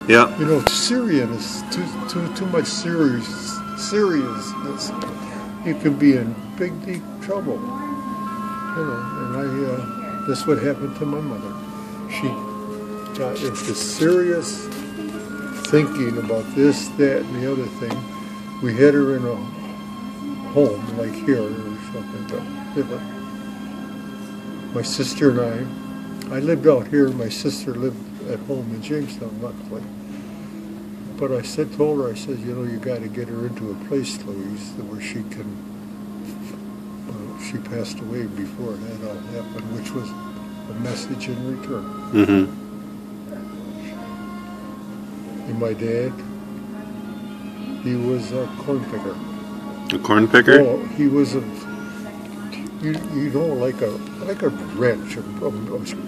Yeah. You know, Syrian is too much seriousness. You can be in big, deep trouble. You know, and that's what happened to my mother. She got into serious thinking about this, that, and the other thing. We had her in a home like here or something, but different. My sister and I lived out here. My sister lived at home in Jamestown, luckily. But I told her, I said, you know, you got to get her into a place, Louise, where she can. She passed away before that all happened, which was a message in return. Mm-hmm. And my dad, he was a corn picker. A corn picker? Oh, he was you know, like a wrench, a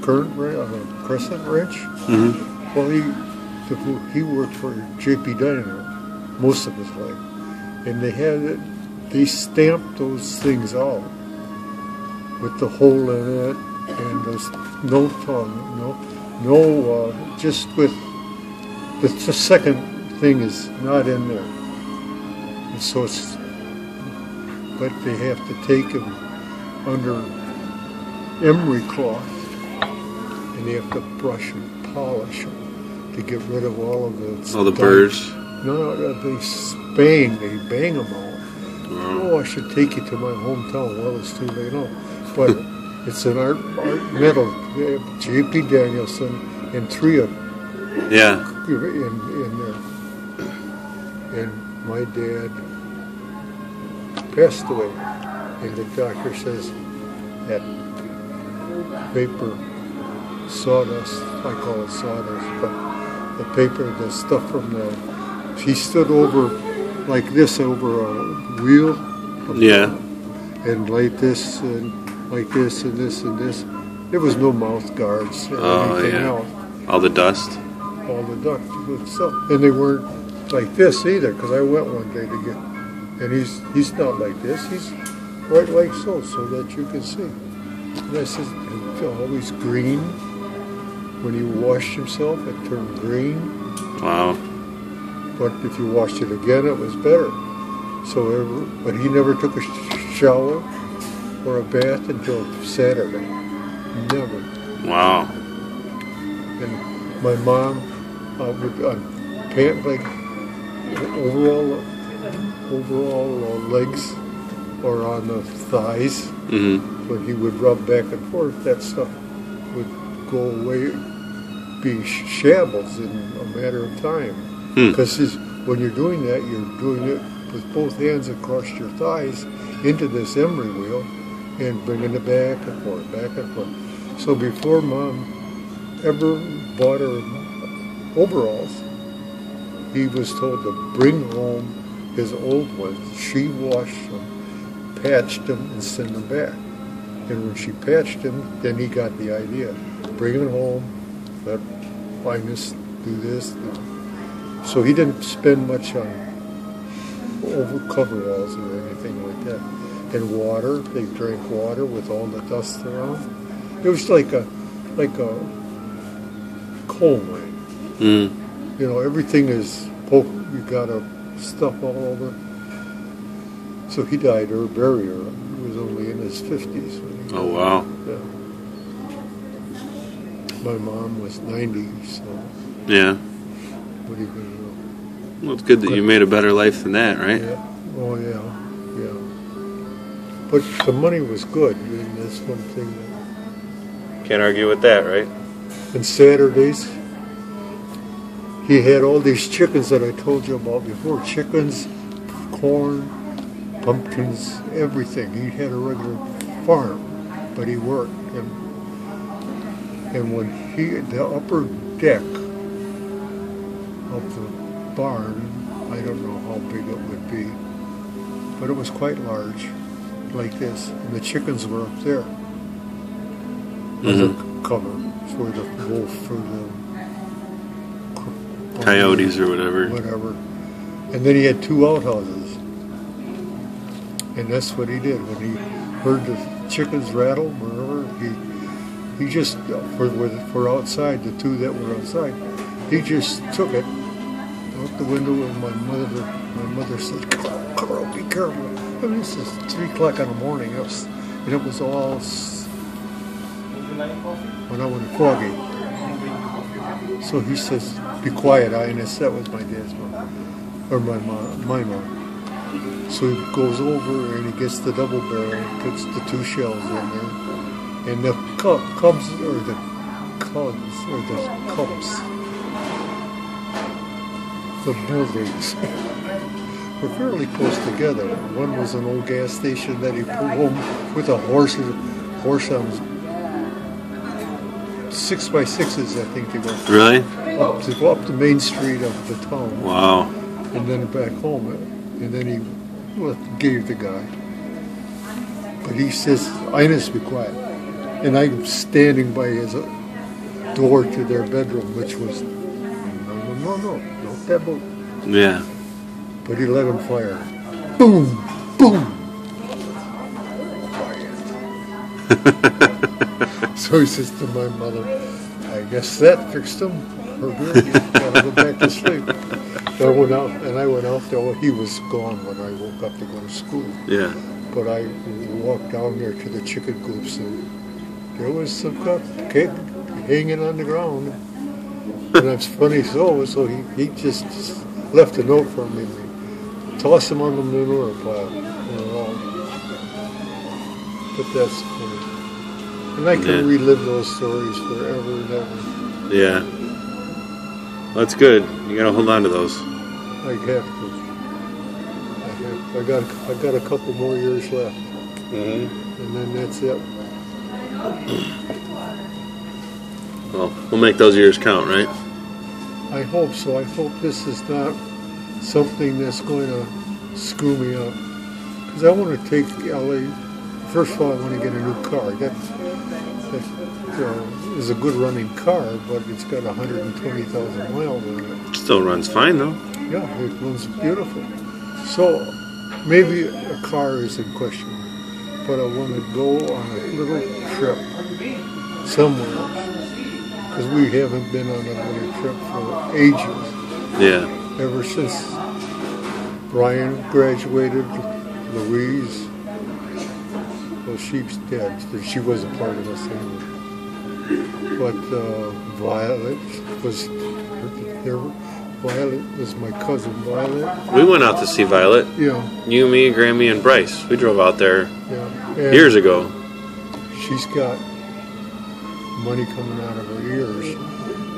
current wrench, a crescent wrench. Mm-hmm. Well, he worked for J.P. Dynamite most of his life, and they stamped those things out with the hole in it, and there's no tongue, just with the second thing is not in there, and so but they have to take them under emery cloth, and they have to brush and polish them to get rid of all of the burrs. No, they bang them all. Wow. Oh, I should take you to my hometown. Well, it's too late now. But it's an art medal. J.P. Danielson and three of them. Yeah. In there. And my dad passed away. And the doctor says that paper sawdust, I call it sawdust, but the paper, the stuff from he stood over like this over a wheel. Yeah. And like this and like this and this and this. There was no mouth guards or anything else. All the dust. All the dust. And they weren't like this either, because I went one day to get, and he's not like this. He's right like so that you can see. And I said, it's always green. When he washed himself, it turned green. Wow. But if you washed it again, it was better. But he never took a shower or a bath until Saturday. Never. Wow. And my mom would like overall legs or on the thighs. Mm-hmm. When he would rub back and forth, that stuff would go away, be shambles in a matter of time. Because when you're doing that, you're doing it with both hands across your thighs into this emery wheel and bringing it back and forth, back and forth. So before Mom ever bought her overalls, he was told to bring home his old ones. She washed them, patched them, and sent them back. And when she patched them, then he got the idea. Bring them home, find this, do this. So he didn't spend much on coveralls or anything like that. And water, they drank water with all the dust around. It was like a coal mine. Mm. You know, everything is you got stuff all over. So he died or buried her. He was only in his 50s. Oh, wow. Yeah. My mom was 90, so. Yeah. What are you going to do? Well, it's good that you made a better life than that, right? Yeah. Oh, yeah. Yeah. But the money was good. I mean, that's one thing. Can't argue with that, right? And Saturdays, he had all these chickens that I told you about before. Chickens, corn, pumpkins, everything. He had a regular farm, but he worked. And when the upper deck of the barn, I don't know how big it would be, but it was quite large, like this. And the chickens were up there. The cover for the wolf, for the coyotes or whatever. And then he had 2 outhouses. And that's what he did. When he heard the chickens rattle, wherever, he just, for outside, the 2 that were outside, he just took it out the window, and my mother said, "Carl, be careful." I mean, this is 3 o'clock in the morning. It was all when I went foggy. So he says, "Be quiet, Ines." That was my dad's mom, or my mom. So he goes over and he gets the double barrel, puts the 2 shells in there, and the cubs the buildings were fairly close together. One was an old gas station that he pulled home with a horse on 6x6s, I think they were. Really? Up the main street of the town. Wow. And then back home. And then he gave the guy. But he says, "Ines, be quiet." And I'm standing by his door to their bedroom, which was, no, not that boat. Yeah. But he let him fire. Boom, boom. So he says to my mother, "I guess that fixed him. Her good. You gotta go back to sleep." I went out there. He was gone when I woke up to go to school. Yeah. But I walked down there to the chicken coops, and there was some cake hanging on the ground. And it's funny, so he just left a note for me. Toss them on the manure pile. But that's funny. And I can relive those stories forever and ever. Yeah. That's good. You gotta hold on to those. I have to. I got a couple more years left. Mm-hmm. And then that's it. Well, we'll make those years count, right? I hope so. I hope this is not something that's going to screw me up. Because I want to take LA. First of all, I want to get a new car. That is a good running car, but it's got 120,000 miles on it. Still runs fine, though. Yeah, it runs beautiful. So maybe a car is in question, but I want to go on a little trip somewhere, because we haven't been on a little trip for ages. Yeah. Ever since Brian graduated, Louise, well, she's dead. She wasn't part of the family. But Violet was there. Violet was my cousin Violet. We went out to see Violet. Yeah. You, me, Grammy, and Bryce. We drove out there years ago. She's got money coming out of her ears,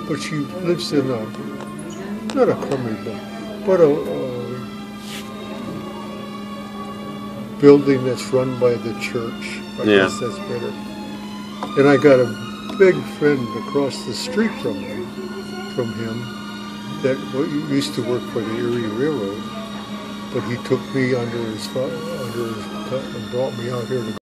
but she lives in not a crummy, but a building that's run by the church. I guess that's better. And I got a big friend across the street from him that used to work for the Erie Railroad, but he took me under his and brought me out here to